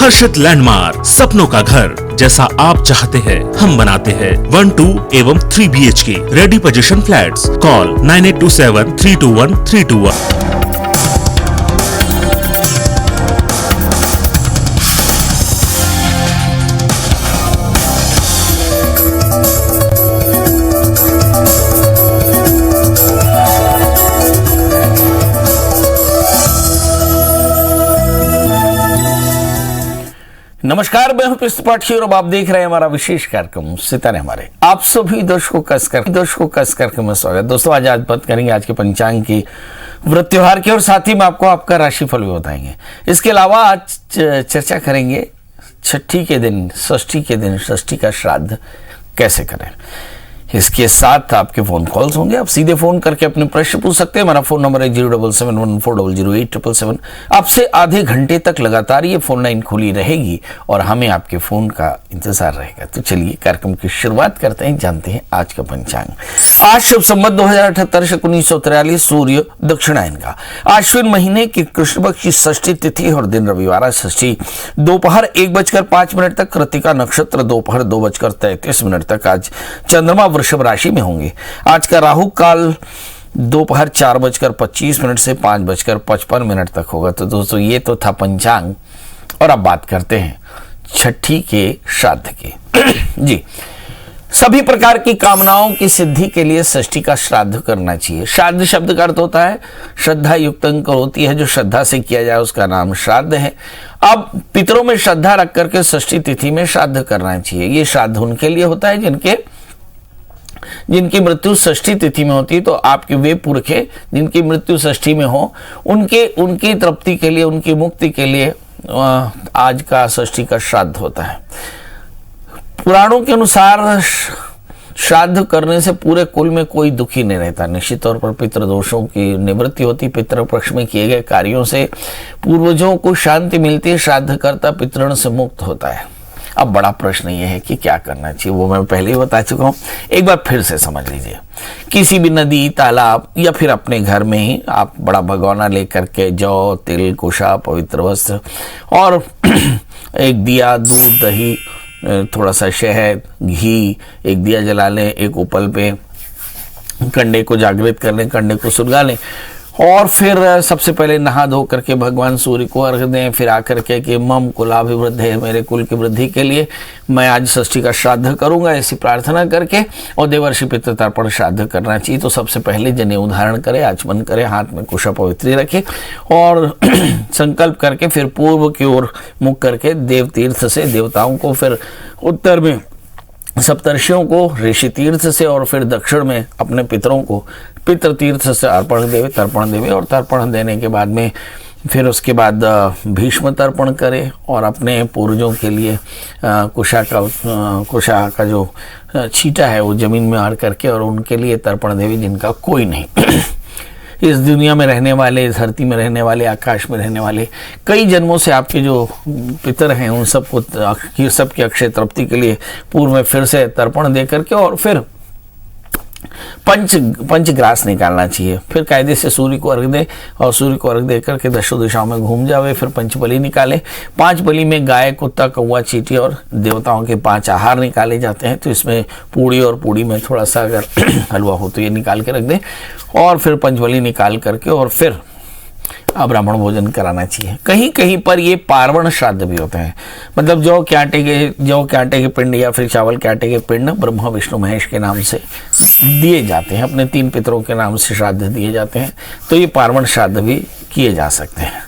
हर्षित landmark, सपनों का घर जैसा आप चाहते हैं हम बनाते हैं। 1, 2 एवं 3 BHK ready position flats. Call 9827321321। नमस्कार, मैं हूं कृष्ण पाठी और आप देख रहे हैं हमारा विशेष कार्यक्रम सितारे हमारे। आप सभी दर्शकों का इस कार्यक्रम में स्वागत। दोस्तों, आज बात करेंगे आज के पंचांग की, व्रत त्योहार की और साथ ही में आपको आपका राशिफल भी बताएंगे। इसके अलावा आज चर्चा करेंगे छठी के दिन, षष्ठी का श्राद्ध कैसे करें। इसके साथ आपके फोन कॉल्स होंगे, आप सीधे फोन करके अपने प्रश्न पूछ सकते हैं। हमारा फोन नंबर है 07714000877। आपसे आधे घंटे तक लगातार ये फोन लाइन खुली रहेगी और हमें आपके फोन का इंतजार रहेगा। तो चलिए कार्यक्रम की शुरुआत करते हैं, जानते हैं आज का पंचांग। आज शुभ संवत 2078 1943, सूर्य दक्षिणायन का, आश्विन महीने की कृष्ण पक्ष की षष्ठी तिथि और दिन रविवार। षष्ठी दोपहर 1:05 तक, कृतिका नक्षत्र दोपहर 2:33 तक। आज चंद्रमा वृषभ राशि में होंगे। आज का राहु काल दोपहर 4:25 से 5:55 तक होगा। तो दोस्तों, ये तो था पंचांग और अब बात करते हैं छठी के श्राद्ध की। जी, सभी प्रकार की कामनाओं की सिद्धि के लिए षष्ठी का श्राद्ध करना चाहिए। श्राद्ध शब्द का अर्थ होता है श्रद्धा युक्त होती है, जो श्रद्धा से किया जाए उसका नाम श्राद्ध है। अब पितरों में श्रद्धा रख करके षष्ठी तिथि में श्राद्ध करना चाहिए। ये श्राद्ध उनके लिए होता है जिनकी मृत्यु षष्ठी तिथि में होती है। तो आपके वे पुरखे जिनकी मृत्यु षष्ठी में हो, उनकी तृप्ति के लिए, उनकी मुक्ति के लिए आज का षष्ठी का श्राद्ध होता है। पुराणों के अनुसार श्राद्ध करने से पूरे कुल में कोई दुखी नहीं रहता। निश्चित तौर पर पितृदोषों की निवृत्ति होती, पितृपक्ष में किए गए कार्यों से पूर्वजों को शांति मिलती है, श्राद्ध करता पितृण से मुक्त होता है। अब बड़ा प्रश्न ये है कि क्या करना चाहिए, वो मैं पहले ही बता चुका हूं, एक बार फिर से समझ लीजिए। किसी भी नदी, तालाब या फिर अपने घर में ही आप बड़ा भगोना लेकर के जौ, तिल, कुशा, पवित्र वस्त्र और एक दिया, दूध, दही, थोड़ा सा शहद, घी, एक दिया जला लें, एक उपल पे कंडे को जागृत कर लें, कंडे को सुलगा लें और फिर सबसे पहले नहा धो करके भगवान सूर्य को अर्घ दें। फिर आकर के कि मम कुलाभिवृद्धे, मेरे कुल की वृद्धि के लिए मैं आज षष्ठी का श्राद्ध करूंगा, ऐसी प्रार्थना करके और देवर्षि पितृ तर्पण श्राद्ध करना चाहिए। तो सबसे पहले जनेऊ धारण करें, आचमन करें, हाथ में कुशा पवित्री रखें और संकल्प करके फिर पूर्व की ओर मुख करके देव तीर्थ से देवताओं को, फिर उत्तर में सप्तर्षियों को, ऋषि तीर्थ से और फिर दक्षिण में अपने पितरों को पितृ तीर्थ से तर्पण देवे और तर्पण देने के बाद में फिर उसके बाद भीष्म तर्पण करें और अपने पूर्वजों के लिए कुशा का जो छींटा है वो जमीन में आड़ करके और उनके लिए तर्पण देवे जिनका कोई नहीं। इस दुनिया में रहने वाले, इस धरती में रहने वाले, आकाश में रहने वाले कई जन्मों से आपके जो पितर हैं उन सबको सबकी अक्षय तृप्ति के लिए पूर्व में फिर से तर्पण दे करके और फिर पंचग्रास निकालना चाहिए। फिर कायदे से सूर्य को अर्घ दे और सूर्य को अर्घ दे करके दशों दिशाओं में घूम जावे। फिर पंचबली निकाले। 5 बलि में गाय, कुत्ता, कौवा, चींटी और देवताओं के 5 आहार निकाले जाते हैं। तो इसमें पूड़ी और पूड़ी में थोड़ा सा अगर हलवा हो तो ये निकाल के रख दें और फिर पंचबली निकाल करके और फिर ब्राह्मण भोजन कराना चाहिए। कहीं कहीं पर ये पार्वण श्राद्ध भी होते हैं, मतलब जौ के आटे के पिंड या फिर चावल के आटे के पिंड ब्रह्मा, विष्णु, महेश के नाम से दिए जाते हैं। अपने 3 पितरों के नाम से श्राद्ध दिए जाते हैं। तो ये पार्वण श्राद्ध भी किए जा सकते हैं।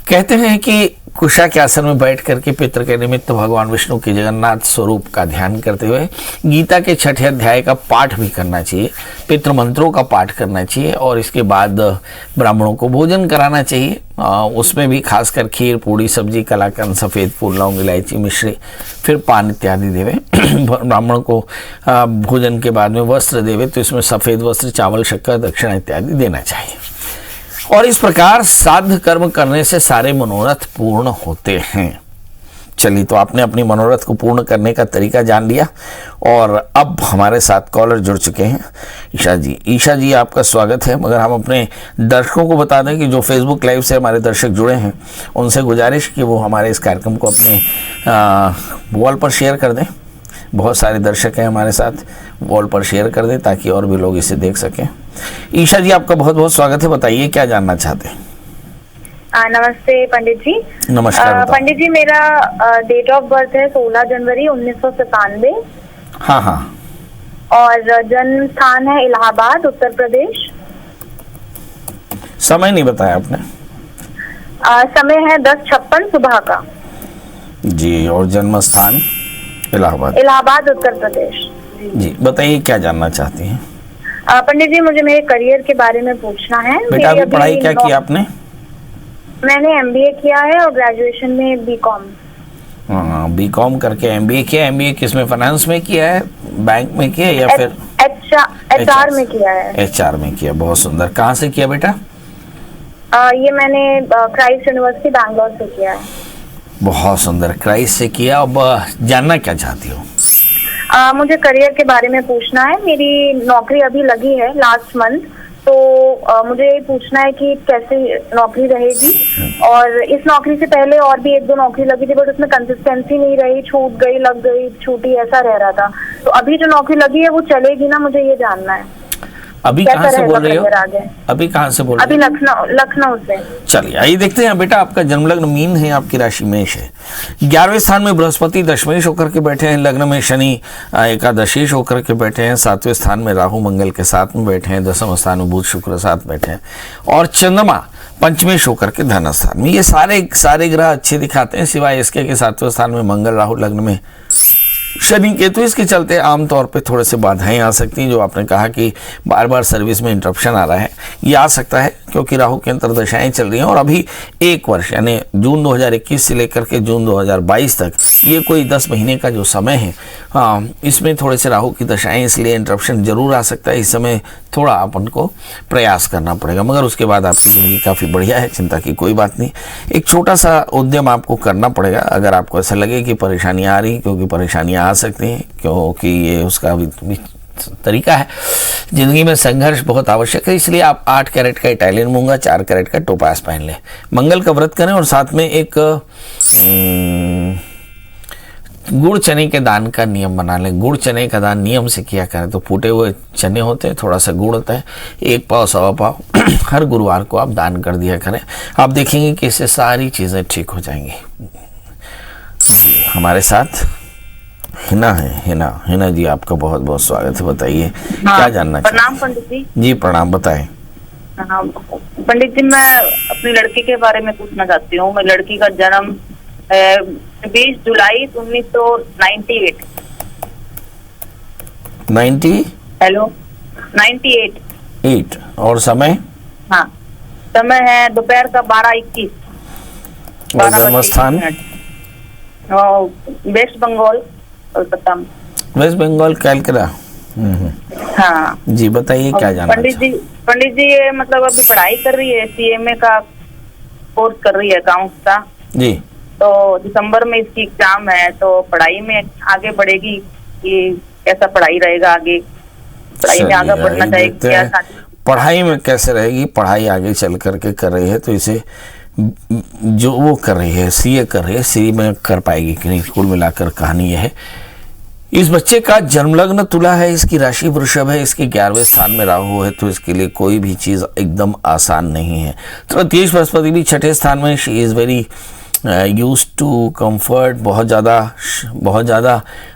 कहते हैं कि कुशा के आसन में बैठ करके पितृ के निमित्त भगवान विष्णु के जगन्नाथ स्वरूप का ध्यान करते हुए गीता के 6ठे अध्याय का पाठ भी करना चाहिए, पितृ मंत्रों का पाठ करना चाहिए और इसके बाद ब्राह्मणों को भोजन कराना चाहिए। उसमें भी खासकर खीर, पूड़ी, सब्जी, कलाकंद, सफ़ेद फूल, लौंग, इलायची, मिश्री, फिर पान इत्यादि देवे। ब्राह्मण को भोजन के बाद में वस्त्र देवे, तो इसमें सफ़ेद वस्त्र, चावल, शक्कर, दक्षिणा इत्यादि देना चाहिए। और इस प्रकार श्राद्ध कर्म करने से सारे मनोरथ पूर्ण होते हैं। चलिए, तो आपने अपनी मनोरथ को पूर्ण करने का तरीका जान लिया और अब हमारे साथ कॉलर जुड़ चुके हैं ईशा जी। ईशा जी, आपका स्वागत है। मगर हम अपने दर्शकों को बता दें कि जो फेसबुक लाइव से हमारे दर्शक जुड़े हैं उनसे गुजारिश कि वो हमारे इस कार्यक्रम को अपने वॉल पर शेयर कर दें। बहुत सारे दर्शक हैं हमारे साथ, वॉल पर शेयर कर दें ताकि और भी लोग इसे देख सकें। ईशा जी, आपका बहुत बहुत स्वागत है। बताइए क्या जानना चाहते हैं। नमस्ते पंडित जी। नमस्कार। पंडित जी, मेरा डेट ऑफ बर्थ है 16 जनवरी 1997। हाँ हाँ। और जन्म स्थान है इलाहाबाद, उत्तर प्रदेश। समय नहीं बताया आपने। समय है 10:56 सुबह का। जी, और जन्म स्थान इलाहाबाद। इलाहाबाद, उत्तर प्रदेश। जी, बताइए क्या जानना चाहती हैं। पंडित जी, मुझे मेरे करियर के बारे में पूछना है। बेटा, अभी पढ़ाई क्या की आपने? मैंने MBA किया है और ग्रेजुएशन में BCom। हाँ, BCom करके MBA किया। MBA किसमें, फाइनेंस में किया है, बैंक में किया या फिर HR में किया है? HR में किया। बहुत सुंदर। कहाँ से किया बेटा? ये मैंने क्राइस्ट यूनिवर्सिटी बैंगलोर से किया है। बहुत सुंदर, क्राइस्ट से किया। अब जानना क्या चाहती हो? मुझे करियर के बारे में पूछना है। मेरी नौकरी अभी लगी है लास्ट मंथ, तो मुझे ये पूछना है कि कैसे नौकरी रहेगी। और इस नौकरी से पहले और भी 1-2 नौकरी लगी थी, बट उसमें कंसिस्टेंसी नहीं रही, छूट गई, लग गई, छूटी, ऐसा रह रहा था। तो अभी जो नौकरी लगी है वो चलेगी ना, मुझे ये जानना है। अभी कहाँ से बोल रही हो? अभी कहाँ से बोल रही हो? अभी लखनऊ से। चलिए, आइए देखते हैं। बेटा, आपका जन्म लग्न मीन है, आपकी राशि मेष है। 11वें स्थान में बृहस्पति दशमेश होकर के बैठे हैं। लग्न में शनि एकादशीश होकर के बैठे हैं। 7वें स्थान में राहु मंगल के साथ में बैठे हैं। 10वें स्थान में बुध शुक्र साथ बैठे हैं। और चंद्रमा पंचमेश होकर के धन स्थान में। ये सारे ग्रह अच्छे दिखाते हैं, सिवाय इसके कि 7वें स्थान में मंगल, राहु, लग्न में शनि केतु। इसके चलते आमतौर पे थोड़े से बाधाएं आ सकती हैं। जो आपने कहा कि बार बार सर्विस में इंटरप्शन आ रहा है, ये आ सकता है क्योंकि राहु के अंतर्दशाएं चल रही हैं। और अभी 1 वर्ष यानी जून 2021 से लेकर के जून 2022 तक, ये कोई 10 महीने का जो समय है, इसमें थोड़े से राहु की दशाएं, इसलिए इंटरप्शन जरूर आ सकता है। इस समय थोड़ा अपन को प्रयास करना पड़ेगा, मगर उसके बाद आपकी ज़िंदगी काफ़ी बढ़िया है, चिंता की कोई बात नहीं। एक छोटा सा उद्यम आपको करना पड़ेगा अगर आपको ऐसा लगे कि परेशानियाँ आ रही, क्योंकि परेशानियाँ आ सकती हैं, क्योंकि ये उसका भी तरीका है। जिंदगी में संघर्ष बहुत आवश्यक है, इसलिए आप 8 कैरेट का इटालियन मूंगा, 4 कैरेट का टोपास पहन लें। मंगल का व्रत करें और साथ में एक गुड़ चने के दान का नियम बना लें। गुड़ चने का दान नियम से किया करें तो फूटे हुए चने होते हैं, थोड़ा सा गुड़ होता है, 1 पाव 1.25 पाव हर गुरुवार को आप दान कर दिया करें। आप देखेंगे कि इससे सारी चीज़ें ठीक हो जाएंगी। जी, हमारे साथ हिना है। हिना जी, आपका बहुत बहुत स्वागत है। बताइए क्या जानना चाहिए। प्रणाम पंडित जी। जी प्रणाम, बताएं। पंडित जी, मैं अपनी लड़की के बारे में पूछना चाहती हूँ। मेरी लड़की का जन्म 20 जुलाई 1998। 98 और समय? हाँ, समय है दोपहर का 12:21। जन्म स्थान? वेस्ट बंगाल, कोलकाता में। वेस्ट बंगाल, कैलकाटा। हाँ जी, बताइए क्या जानना चाहिए। पंडित जी ये मतलब अभी पढ़ाई कर रही है, CMA का कोर्स कर रही है, अकाउंट्स का जी। तो दिसंबर में इसकी एग्जाम है, तो पढ़ाई में आगे बढ़ेगी कि कैसा पढ़ाई रहेगा आगे? पढ़ाई में आगे बढ़ना चाहिए क्या? पढ़ाई में कैसे रहेगी? पढ़ाई आगे चल करके कर रही है तो इसे जो वो कर रही है, CA कर रही है, CA में कर पाएगी कि नहीं, कुल मिलाकर कहानी यह है। इस बच्चे का जन्मलग्न तुला है, इसकी राशि वृषभ है, इसके 11वें स्थान में राहु है, तो इसके लिए कोई भी चीज़ एकदम आसान नहीं है। तो तेज बृहस्पति भी 6ठे स्थान में। She is very use to comfort,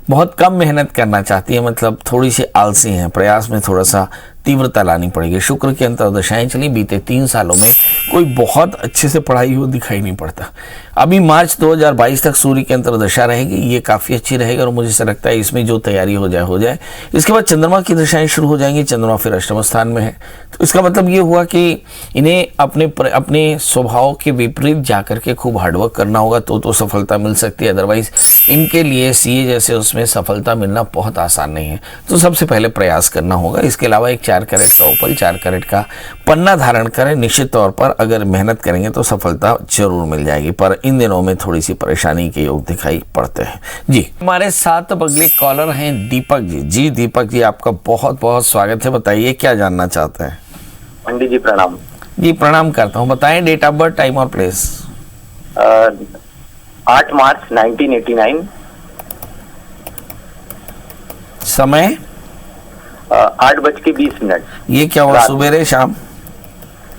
बहुत कम मेहनत करना चाहती है, मतलब थोड़ी सी आलसी है। प्रयास में थोड़ा सा तीव्रता लानी पड़ेगी। शुक्र की अंतर्दशाएं चली, बीते 3 सालों में कोई बहुत अच्छे से पढ़ाई हो दिखाई नहीं पड़ता। अभी मार्च 2022 तक सूर्य की अंतर्दशा रहेगी, ये काफ़ी अच्छी रहेगी और मुझे ऐसा लगता है इसमें जो तैयारी हो जाए। इसके बाद चंद्रमा की दशाएं शुरू हो जाएंगी। चंद्रमा फिर अष्टम स्थान में है, तो इसका मतलब ये हुआ कि इन्हें अपने स्वभाव के विपरीत जाकर के खूब हार्डवर्क करना होगा तो सफलता मिल सकती है। अदरवाइज इनके लिए CA जैसे उसमें सफलता मिलना बहुत आसान नहीं है। तो सबसे पहले प्रयास करना होगा। इसके अलावा एक 4 कैरेट का ओपल, 4 कैरेट का पन्ना धारण करें। निश्चित तौर पर अगर मेहनत करेंगे तो सफलता जरूर मिल जाएगी, पर इन दिनों में थोड़ी सी परेशानी के योग दिखाई पड़ते हैं जी। हमारे साथ अब अगले कॉलर हैं दीपक जी। जी दीपक जी, आपका बहुत बहुत स्वागत है। बताइए क्या जानना चाहते हैं। पंडित जी प्रणाम। जी प्रणाम करता हूँ। बताएं डेट ऑफ बर्थ, टाइम और प्लेस। 8 मार्च 1989, समय 8:20। ये क्या हुआ, सुबेरे शाम?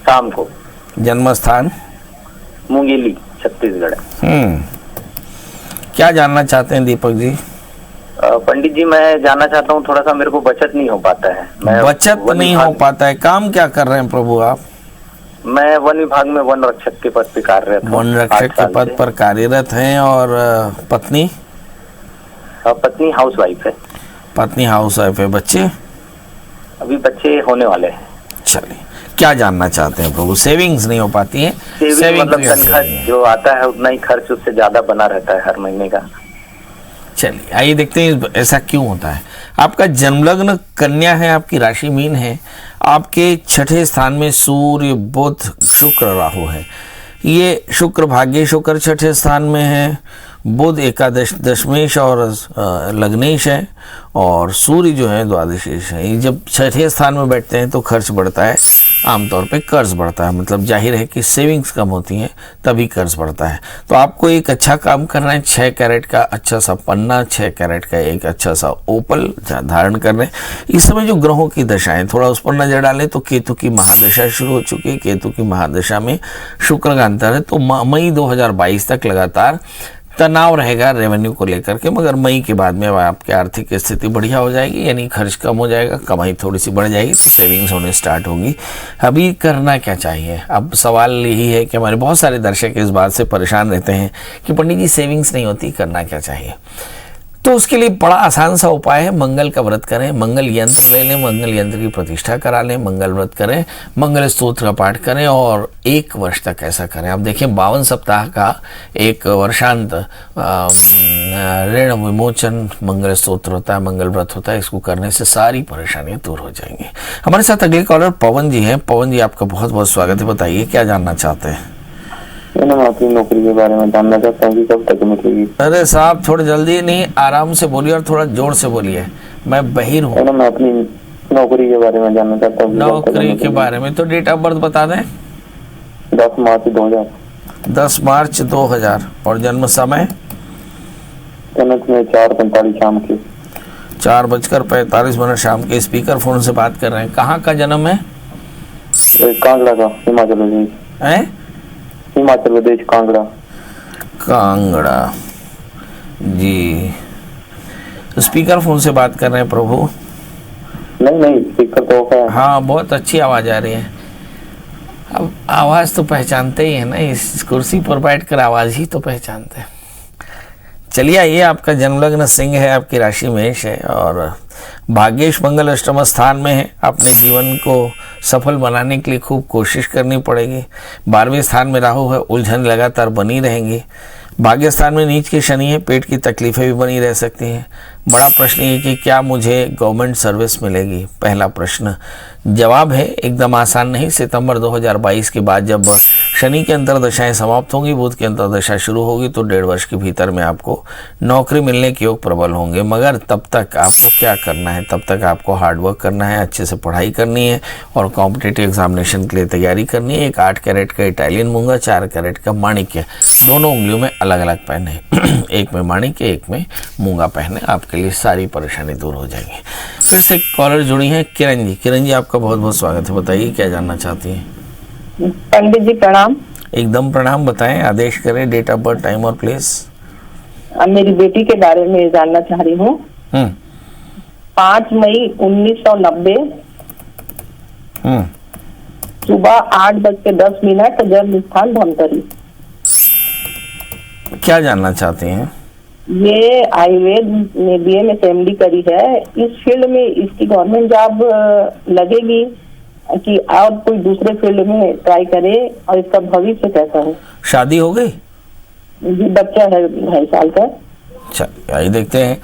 शाम को। जन्म स्थान? मुंगेली, छत्तीसगढ़। क्या जानना चाहते हैं दीपक जी? पंडित जी मैं जानना चाहता हूँ, थोड़ा सा मेरे को बचत नहीं हो पाता है। बचत नहीं हो पाता है? काम क्या कर रहे हैं प्रभु आप? मैं वन विभाग में वन रक्षक के पद पे कार्यरत हूँ। वन रक्षक के पद पर कार्यरत हैं। और पत्नी? पत्नी हाउस वाइफ है। पत्नी हाउस वाइफ है। बच्चे? अभी बच्चे होने वाले हैं। चलिए, क्या जानना चाहते हैं प्रभु? सेविंग्स नहीं हो पाती है? सेविंग मतलब तनख्वाह जो आता है उतना ही खर्च उससे ज्यादा बना रहता है हर महीने का। चलिए आइए देखते हैं ऐसा क्यों होता है। आपका जन्मलग्न कन्या है, आपकी राशि मीन है, आपके छठे स्थान में सूर्य बुध शुक्र राहु है। ये शुक्र भाग्य शुक्र छठे स्थान में है, बुध एकादश दशमेश और लग्नेश है, और सूर्य जो है द्वादशेश है। ये जब छठे स्थान में बैठते हैं तो खर्च बढ़ता है, आमतौर पे कर्ज बढ़ता है। मतलब जाहिर है कि सेविंग्स कम होती हैं तभी कर्ज बढ़ता है। तो आपको एक अच्छा काम करना है, 6 कैरेट का अच्छा सा पन्ना, 6 कैरेट का एक अच्छा सा ओपल धारण कर रहे हैं। इस समय जो ग्रहों की दशाएं थोड़ा उस पर नजर डालें तो केतु की महादशा शुरू हो चुकी है। केतु की महादशा में शुक्र का अंतर है, तो मई 2022 तक लगातार तनाव रहेगा रेवेन्यू को लेकर के, मगर मई के बाद में आपकी आर्थिक स्थिति बढ़िया हो जाएगी, यानी खर्च कम हो जाएगा, कमाई थोड़ी सी बढ़ जाएगी, तो सेविंग्स होने स्टार्ट होंगी। अभी करना क्या चाहिए? अब सवाल यही है कि हमारे बहुत सारे दर्शक इस बात से परेशान रहते हैं कि पंडित जी सेविंग्स नहीं होती, करना क्या चाहिए? तो उसके लिए बड़ा आसान सा उपाय है, मंगल का व्रत करें, मंगल यंत्र ले लें, मंगल यंत्र की प्रतिष्ठा करा लें, मंगल व्रत करें, मंगल स्तोत्र का पाठ करें और 1 वर्ष तक ऐसा करें। आप देखें 52 सप्ताह का एक वर्षांत ऋण विमोचन मंगल स्तोत्र होता है, मंगल व्रत होता है। इसको करने से सारी परेशानियां दूर हो जाएंगी। हमारे साथ अगले कॉलर पवन जी हैं। पवन जी, आपका बहुत बहुत स्वागत है। बताइए क्या जानना चाहते हैं? मैं अपनी नौकरी के बारे में जानना चाहता हूँ कि कब तक मिलेगी। अरे साहब थोड़ा जल्दी नहीं, आराम से बोलिए और थोड़ा जोर से बोलिए, मैं बहिर हूँ। मैं अपनी नौकरी के बारे में जानना चाहता हूँ। नौकरी के बारे में तो डेट ऑफ बर्थ बता दें। 10 मार्च 2000। 10 मार्च 2000 और जन्म समय? जन्म में 4:45 शाम के। 4:45 शाम के। स्पीकर फोन से बात कर रहे हैं। कहाँ का जन्म है? कांगड़ा का, हिमाचल प्रदेश। है? हिमाचल प्रदेश, कांगड़ा। कांगड़ा जी। स्पीकर फोन से बात कर रहे हैं प्रभु? नहीं स्पीकर तो है। हाँ, बहुत अच्छी आवाज आ रही है। अब आवाज तो पहचानते ही है ना, इस कुर्सी पर बैठकर आवाज ही तो पहचानते हैं। चलिए आइए, आपका जन्मलग्न सिंह है, आपकी राशि मेष है और भाग्येश मंगल अष्टम स्थान में है। अपने जीवन को सफल बनाने के लिए खूब कोशिश करनी पड़ेगी। 12वें स्थान में राहु है, उलझन लगातार बनी रहेंगी। भाग्य स्थान में नीच के शनि है, पेट की तकलीफें भी बनी रह सकती हैं। बड़ा प्रश्न ये कि क्या मुझे गवर्नमेंट सर्विस मिलेगी? पहला प्रश्न। जवाब है एकदम आसान नहीं। सितंबर 2022 के बाद जब शनि की अंतर्दशाएं समाप्त होंगी, बुध की अंतर्दशा शुरू होगी, तो 1.5 वर्ष के भीतर में आपको नौकरी मिलने के योग प्रबल होंगे। मगर तब तक आपको क्या करना है? तब तक आपको हार्डवर्क करना है, अच्छे से पढ़ाई करनी है और कॉम्पिटिटिव एग्जामिनेशन के लिए तैयारी करनी है। एक 8 कैरेट का इटालियन मूंगा, 4 कैरेट का माणिक्य, दोनों उंगलियों में अलग अलग पहने, एक में माणिक्य एक में मूंगा पहने, आपके लिए सारी परेशानी दूर हो जाएगी। फिर से कॉलर जुड़ी हैं किरण जी। किरण जी, आपका बहुत बहुत स्वागत है। बताइए क्या जानना चाहती हैं? पंडित जी प्रणाम। एकदम प्रणाम। बताएं, आदेश करें। डेट ऑफ बर्थ, टाइम और प्लेस। अब मेरी बेटी के बारे में जानना चाह रही हूँ। 5 मई 1990 सुबह 8:10, जन्म स्थान धमतरी। क्या जानना चाहते हैं? ये आयुर्वेद में BA में MD करी है। इस फील्ड में इसकी गवर्नमेंट जॉब लगेगी कि और कोई दूसरे फील्ड में ट्राई करे, और इसका भविष्य कैसा है? शादी हो गई? जी, बच्चा है 2.5 साल का। अच्छा, आइए देखते हैं।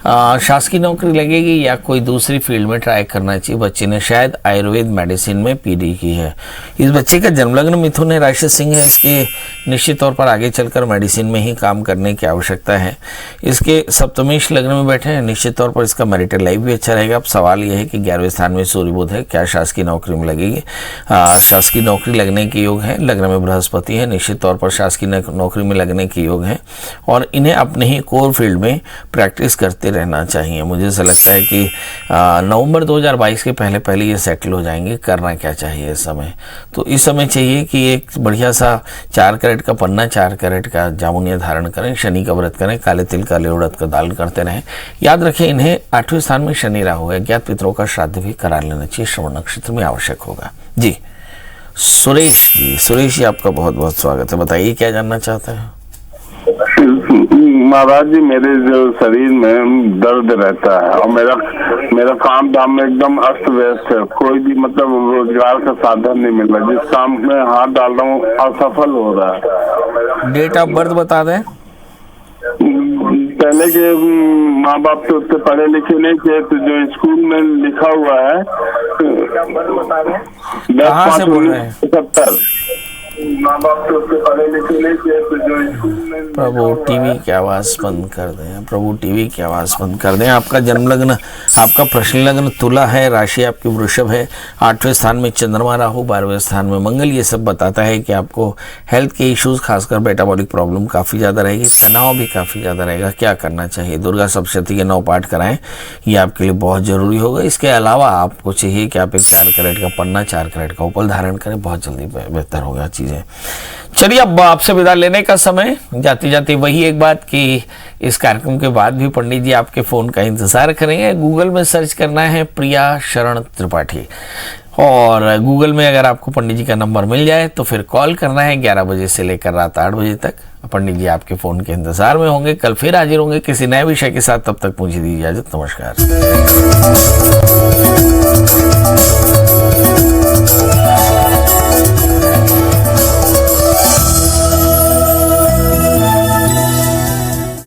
शासकीय नौकरी लगेगी या कोई दूसरी फील्ड में ट्राई करना चाहिए। बच्चे ने शायद आयुर्वेद मेडिसिन में पीडी की है। इस बच्चे का जन्मलग्न मिथुन है, राशि सिंह है। इसके निश्चित तौर पर आगे चलकर मेडिसिन में ही काम करने की आवश्यकता है। इसके सप्तमेश लग्न में बैठे हैं, निश्चित तौर पर इसका मैरिटल लाइफ भी अच्छा रहेगा। अब सवाल यह है कि 11वें स्थान में सूर्य बुध है, क्या शासकीय नौकरी में लगेगी। शासकीय नौकरी लगने के योग है, लग्न में बृहस्पति है, निश्चित तौर पर शासकीय नौकरी में लगने के योग है और इन्हें अपने ही कोर फील्ड में प्रैक्टिस करते रहना चाहिए। मुझे ऐसा लगता है कि नवंबर 2022 के पहले ये सेटल हो जाएंगे। करना क्या चाहिए इस समय, तो इस समय चाहिए कि एक बढ़िया सा 4 कैरेट का पन्ना, 4 कैरेट का जामुनिया धारण करें, शनि का व्रत करें, काले तिल का उड़द का दाल करते रहें। याद रखें इन्हें 8वें स्थान में शनि राहु है, ज्ञात पितरों का श्राद्ध भी करा लेना चाहिए, श्रवण नक्षत्र में आवश्यक होगा। जी सुरेश जी आपका बहुत बहुत स्वागत है, बताइए क्या जानना चाहते हैं। महाराज जी, मेरे जो शरीर में दर्द रहता है और मेरा काम धाम में एकदम अस्त व्यस्त है। कोई भी मतलब रोजगार का साधन नहीं मिल रहा। जिस काम में हाथ डाल रहा हूँ असफल हो रहा है। डेट ऑफ बर्थ बता दें। पहले के माँ बाप तो उतने पढ़े लिखे नहीं थे, तो जो स्कूल में लिखा हुआ है 10/5/1970। माँ बाप तो उसके पढ़े लिखे नहीं थे, तो जो स्कूल में प्रभु टीवी की आवाज बंद कर दें, प्रभु टीवी की आवाज बंद कर दें। आपका जन्म लग्न, आपका प्रश्न लग्न तुला है, राशि आपकी वृषभ है, 8वें स्थान में चंद्रमा राहु, 12वें स्थान में मंगल। ये सब बताता है कि आपको हेल्थ के इश्यूज, खासकर मेटाबॉलिक प्रॉब्लम काफ़ी ज़्यादा रहेगी, तनाव भी काफ़ी ज़्यादा रहेगा। क्या करना चाहिए, दुर्गा सप्तशती के 9 पाठ कराएं, ये आपके लिए बहुत ज़रूरी होगा। इसके अलावा आपको चाहिए कि आप एक 4 कैरेट का पन्ना, 4 कैरेट का उपल धारण करें, बहुत जल्दी बेहतर होगा चीज़ें। चलिए अब आपसे विदा लेने का समय। जाती जाती वही एक बात कि इस कार्यक्रम के बाद भी पंडित जी आपके फ़ोन का इंतज़ार करेंगे। गूगल में सर्च करना है प्रिया शरण त्रिपाठी और गूगल में अगर आपको पंडित जी का नंबर मिल जाए तो फिर कॉल करना है 11 बजे से लेकर रात 8 बजे तक। पंडित जी आपके फ़ोन के इंतज़ार में होंगे। कल फिर हाजिर होंगे किसी नए विषय के साथ। तब तक मुझे दीजिए इजाज़त। नमस्कार।